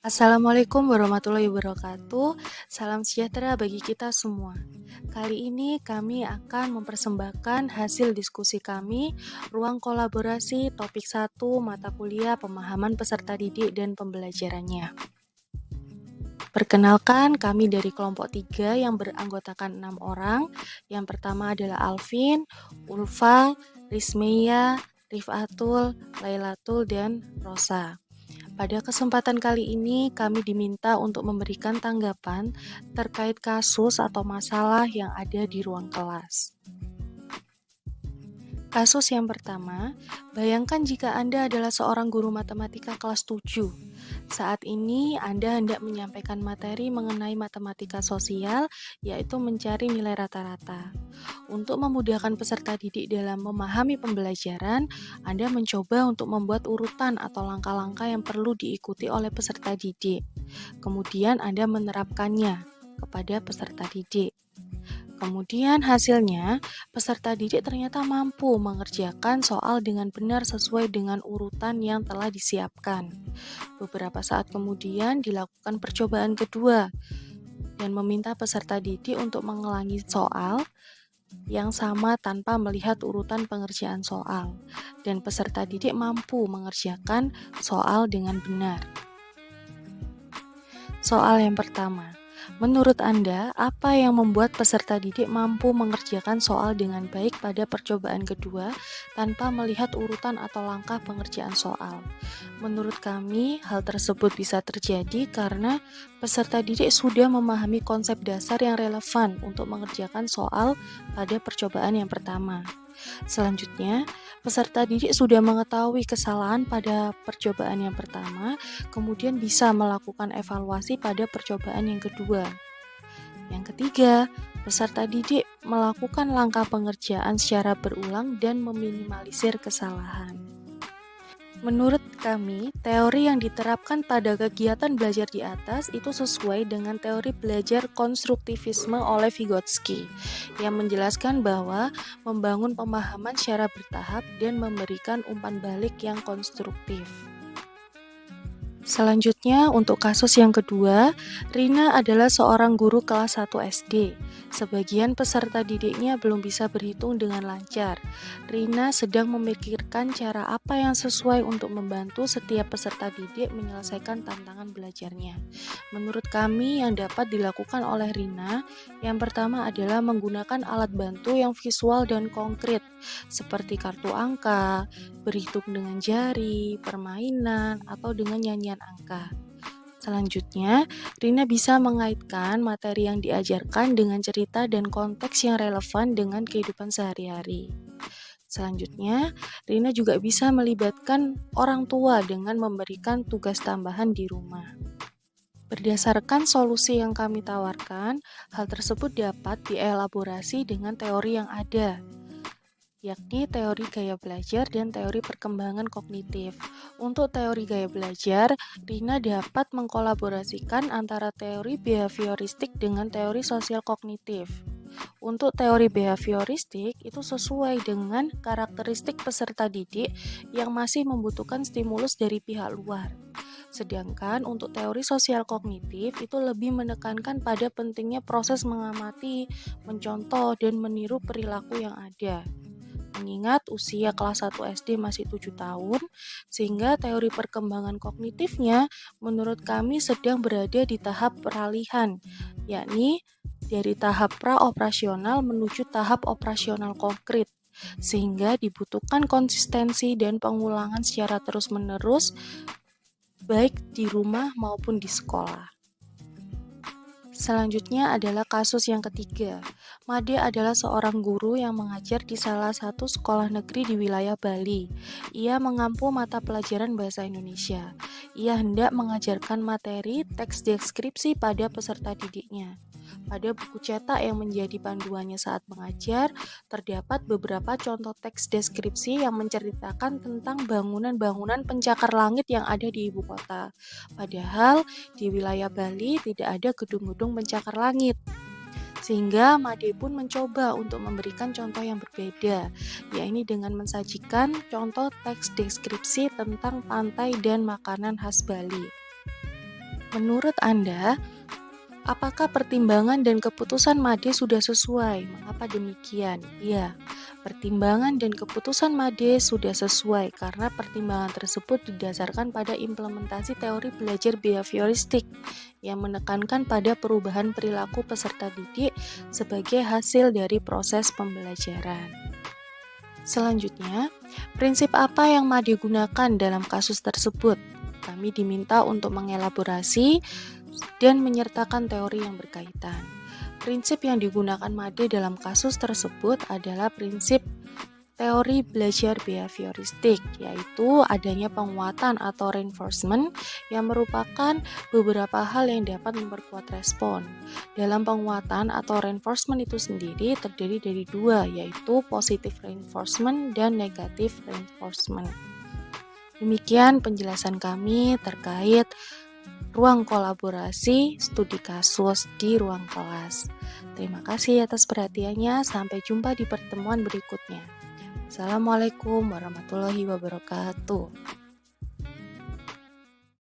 Assalamualaikum warahmatullahi wabarakatuh. Salam sejahtera bagi kita semua. Kali ini kami akan mempersembahkan hasil diskusi kami, ruang kolaborasi topik 1 mata kuliah pemahaman peserta didik dan pembelajarannya. Perkenalkan, kami dari kelompok 3 yang beranggotakan 6 orang. Yang pertama adalah Alvin, Ulfa, Rismeya, Rifatul, Lailatul, dan Rosa. Pada kesempatan kali ini, kami diminta untuk memberikan tanggapan terkait kasus atau masalah yang ada di ruang kelas. Kasus yang pertama, bayangkan jika Anda adalah seorang guru matematika kelas 7. Saat ini Anda hendak menyampaikan materi mengenai matematika sosial, yaitu mencari nilai rata-rata. Untuk memudahkan peserta didik dalam memahami pembelajaran, Anda mencoba untuk membuat urutan atau langkah-langkah yang perlu diikuti oleh peserta didik. Kemudian Anda menerapkannya kepada peserta didik. Kemudian hasilnya, peserta didik ternyata mampu mengerjakan soal dengan benar sesuai dengan urutan yang telah disiapkan. Beberapa saat kemudian dilakukan percobaan kedua dan meminta peserta didik untuk mengulangi soal yang sama tanpa melihat urutan pengerjaan soal, dan peserta didik mampu mengerjakan soal dengan benar. Soal yang pertama, menurut Anda, apa yang membuat peserta didik mampu mengerjakan soal dengan baik pada percobaan kedua tanpa melihat urutan atau langkah pengerjaan soal? Menurut kami, hal tersebut bisa terjadi karena peserta didik sudah memahami konsep dasar yang relevan untuk mengerjakan soal pada percobaan yang pertama. Selanjutnya, peserta didik sudah mengetahui kesalahan pada percobaan yang pertama, kemudian bisa melakukan evaluasi pada percobaan yang kedua. Yang ketiga, peserta didik melakukan langkah pengerjaan secara berulang dan meminimalisir kesalahan. Menurut kami, teori yang diterapkan pada kegiatan belajar di atas itu sesuai dengan teori belajar konstruktivisme oleh Vygotsky, yang menjelaskan bahwa membangun pemahaman secara bertahap dan memberikan umpan balik yang konstruktif. Selanjutnya, untuk kasus yang kedua, Rina adalah seorang guru kelas 1 SD. Sebagian peserta didiknya belum bisa berhitung dengan lancar. Rina sedang memikirkan cara apa yang sesuai untuk membantu setiap peserta didik menyelesaikan tantangan belajarnya. Menurut kami, yang dapat dilakukan oleh Rina, yang pertama adalah menggunakan alat bantu yang visual dan konkret, seperti kartu angka, berhitung dengan jari, permainan, atau dengan nyanyian angka. Selanjutnya, Rina bisa mengaitkan materi yang diajarkan dengan cerita dan konteks yang relevan dengan kehidupan sehari-hari. Selanjutnya, Rina juga bisa melibatkan orang tua dengan memberikan tugas tambahan di rumah. Berdasarkan solusi yang kami tawarkan, hal tersebut dapat dielaborasi dengan teori yang ada, yakni teori gaya belajar dan teori perkembangan kognitif. Untuk teori gaya belajar, Rina dapat mengkolaborasikan antara teori behavioristik dengan teori sosial kognitif. Untuk teori behavioristik, itu sesuai dengan karakteristik peserta didik yang masih membutuhkan stimulus dari pihak luar. Sedangkan untuk teori sosial kognitif, itu lebih menekankan pada pentingnya proses mengamati, mencontoh, dan meniru perilaku yang ada. Mengingat usia kelas 1 SD masih 7 tahun, sehingga teori perkembangan kognitifnya menurut kami sedang berada di tahap peralihan, yakni dari tahap pra-operasional menuju tahap operasional konkret, sehingga dibutuhkan konsistensi dan pengulangan secara terus-menerus, baik di rumah maupun di sekolah. Selanjutnya adalah kasus yang ketiga. Made adalah seorang guru yang mengajar di salah satu sekolah negeri di wilayah Bali. Ia mengampu mata pelajaran bahasa Indonesia. Ia hendak mengajarkan materi teks deskripsi pada peserta didiknya. Pada buku cetak yang menjadi panduannya saat mengajar, terdapat beberapa contoh teks deskripsi yang menceritakan tentang bangunan-bangunan pencakar langit yang ada di ibu kota. Padahal di wilayah Bali tidak ada gedung-gedung pencakar langit. Sehingga Made pun mencoba untuk memberikan contoh yang berbeda, yakni dengan mensajikan contoh teks deskripsi tentang pantai dan makanan khas Bali. Menurut Anda, apakah pertimbangan dan keputusan Made sudah sesuai? Mengapa demikian? Ya, pertimbangan dan keputusan Made sudah sesuai karena pertimbangan tersebut didasarkan pada implementasi teori belajar behavioristik yang menekankan pada perubahan perilaku peserta didik sebagai hasil dari proses pembelajaran. Selanjutnya, prinsip apa yang Made gunakan dalam kasus tersebut? Kami diminta untuk mengelaborasi dan menyertakan teori yang berkaitan. Prinsip yang digunakan Made dalam kasus tersebut adalah prinsip teori belajar behavioristik, yaitu adanya penguatan atau reinforcement yang merupakan beberapa hal yang dapat memperkuat respon. Dalam penguatan atau reinforcement itu sendiri terdiri dari dua, yaitu positive reinforcement dan negative reinforcement. Demikian penjelasan kami terkait ruang kolaborasi studi kasus di ruang kelas. Terima kasih atas perhatiannya. Sampai jumpa di pertemuan berikutnya. Assalamualaikum warahmatullahi wabarakatuh.